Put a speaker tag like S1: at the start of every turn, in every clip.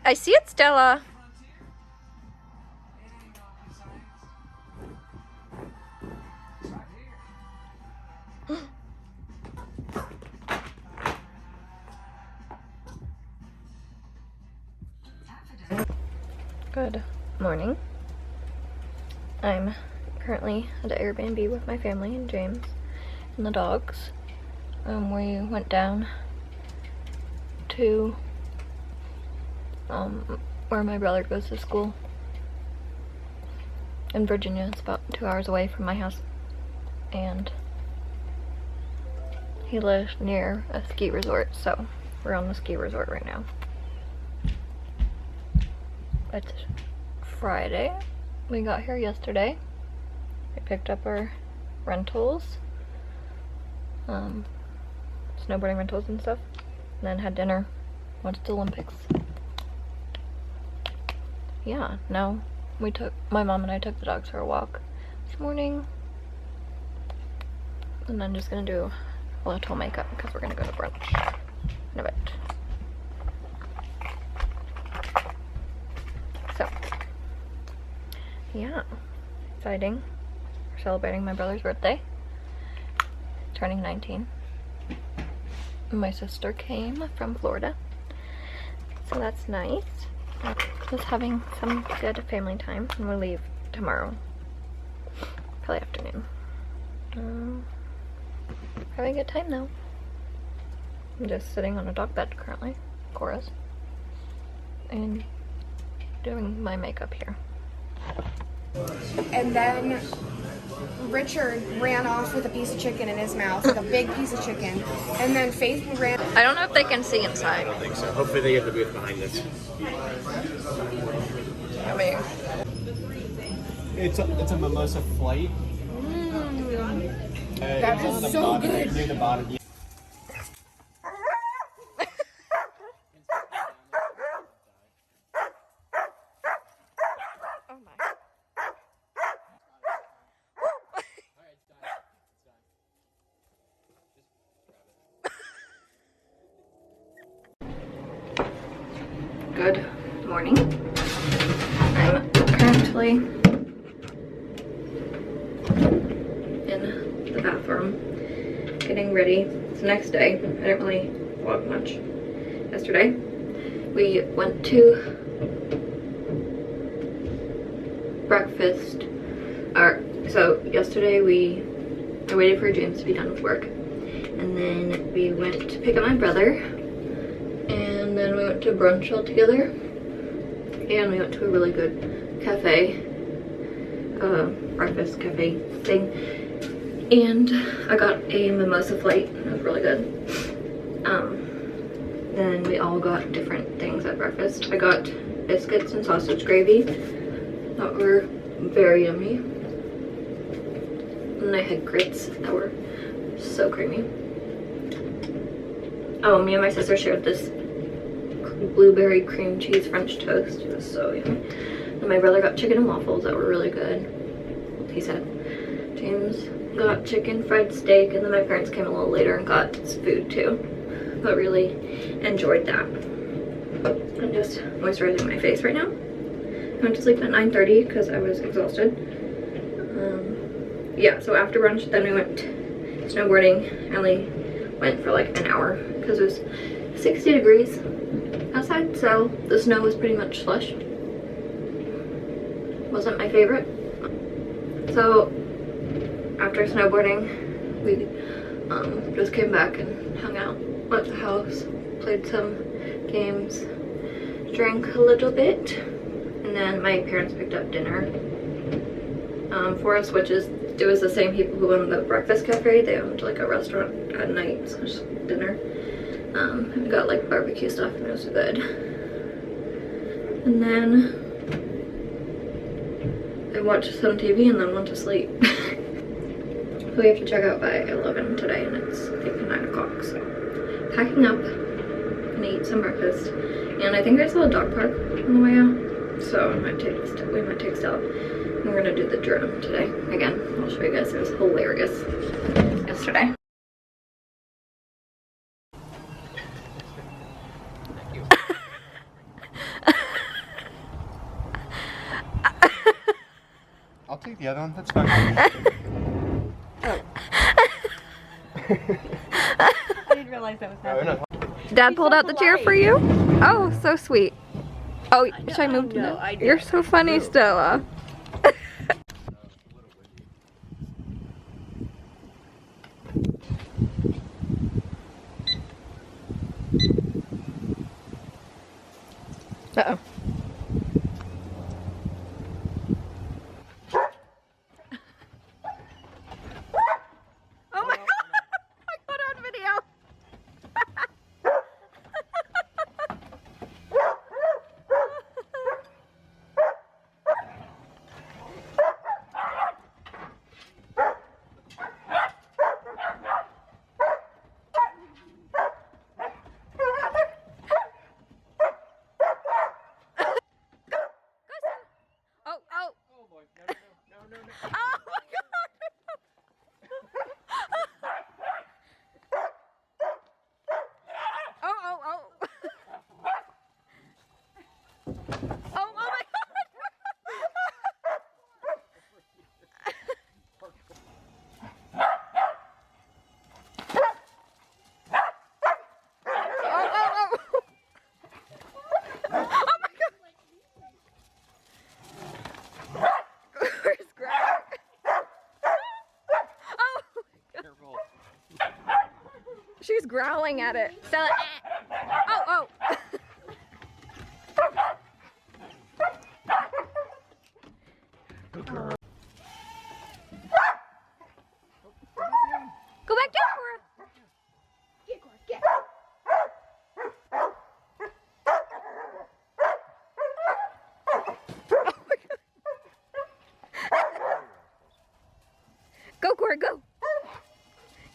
S1: I see it, Stella. Good morning. I'm currently at an Airbnb with my family and James and the dogs. We went down to where my brother goes to school in Virginia. It's about 2 hours away from my house, and he lives near a ski resort, so we're on the ski resort right now. It's Friday. We got here yesterday. We picked up our rentals, snowboarding rentals and stuff, and then had dinner, went to the Olympics. Yeah, now my mom and I took the dogs for a walk this morning, and I'm just gonna do a little makeup because we're gonna go to brunch in a bit. So, yeah, exciting. We're celebrating my brother's birthday, turning 19. My sister came from Florida, so that's nice. Just having some good family time, and we'll leave tomorrow, probably afternoon. Having a good time though. I'm just sitting on a dog bed currently, Cora's, and doing my makeup here.
S2: And then Richard ran off with a piece of chicken in his mouth, like a big piece of chicken. And then Faith ran.
S1: I don't know if they can see inside.
S3: I don't think so. Hopefully they get the booth behind us.
S1: I mean,
S3: It's a mimosa flight.
S2: That is so
S3: bottom,
S2: good.
S3: near the bottom.
S1: oh my. Good morning. I'm currently in the bathroom getting ready. It's the next day. I didn't really vlog much yesterday. We went to breakfast. So yesterday I waited for James to be done with work, and then we went to pick up my brother, and then we went to brunch all together, and we went to a really good cafe, breakfast cafe thing, and I got a mimosa flight. It was really good. Then we all got different things at breakfast. I got biscuits and sausage gravy that were very yummy, and I had grits that were so creamy. Oh, me and my sister shared this blueberry cream cheese French toast. It was so yummy. And my brother got chicken and waffles that were really good, he said. James got chicken fried steak, and then my parents came a little later and got food too. But really enjoyed that. I'm just moisturizing my face right now. I went to sleep at 9:30 because I was exhausted. Yeah, so after brunch, then we went snowboarding. I only went for like an hour because it was 60 degrees outside, so the snow was pretty much slush. Wasn't my favorite. So after snowboarding, we just came back and hung out at the house, played some games, drank a little bit, and then my parents picked up dinner for us, which is, it was the same people who owned the breakfast cafe. They owned like a restaurant at night, so just dinner. We got like barbecue stuff, and it was good. And then I watched some TV and then went to sleep. So we have to check out by 11 today, and it's I think 9 o'clock, so packing up and eat some breakfast. And I think there's a little dog park on the way out, so we might take Stella. And we're gonna do the drone today. Again, I'll show you guys. It was hilarious yesterday.
S3: take the other one. That's fine.
S4: I didn't realize that was happening.
S1: Dad pulled out the chair for you? Oh, so sweet. Oh, should I move to
S4: no,
S1: that?
S4: I did.
S1: You're so funny, Stella. Uh-oh. Oh my god! I got it on video! Oh, oh!
S3: Oh boy. No.
S1: Oh my god! Oh, oh, oh! Oh, oh my god! Oh, oh, oh! Oh my god! Where's Greg? Oh!
S3: Careful.
S1: She's growling at it. Stella. Oh, oh. Go back down, Cora.
S2: Get, Cora, get.
S1: Go, Cora, go.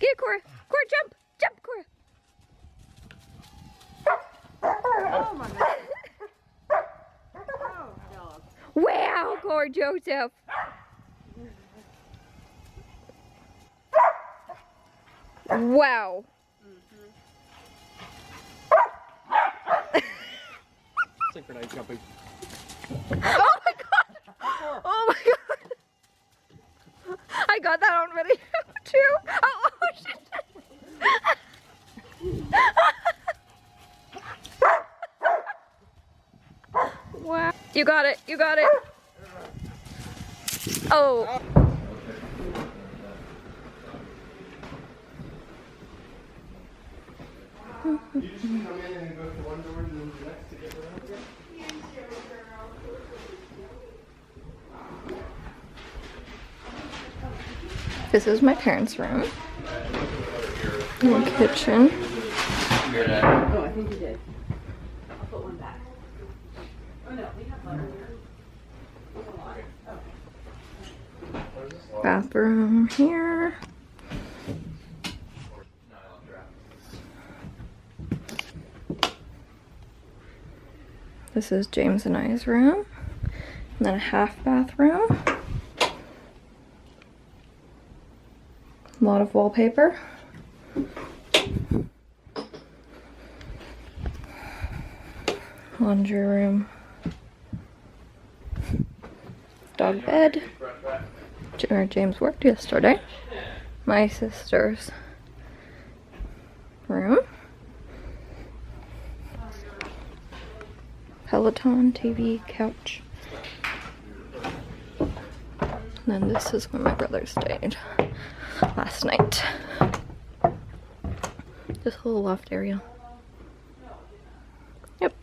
S1: Get it, Cora. Cora, jump. Jump, Cora.
S4: Oh my god. Oh, dog.
S1: Wow, Cora Joseph. Wow.
S3: Synchronized jumping.
S1: Oh my god. Oh my god. I got that on video too. Oh, oh shit. Wow. You got it. You got it. Oh.
S3: You just come in and go to one door and then the next to get around again?
S1: This is my parents' room. And the kitchen.
S4: Oh, I think you did. I'll put one back. Oh no, we have butter here.
S1: Bathroom here. This is James and I's room. And then a half bathroom. A lot of wallpaper. Laundry room. Dog bed. Where James worked yesterday. My sister's room. Peloton, TV, couch. And then this is where my brother stayed last night. This whole loft area. Yep.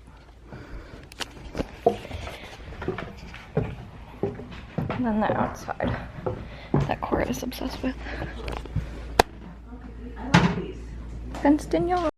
S1: And then the outside that Cora is obsessed with. Fenced in yard.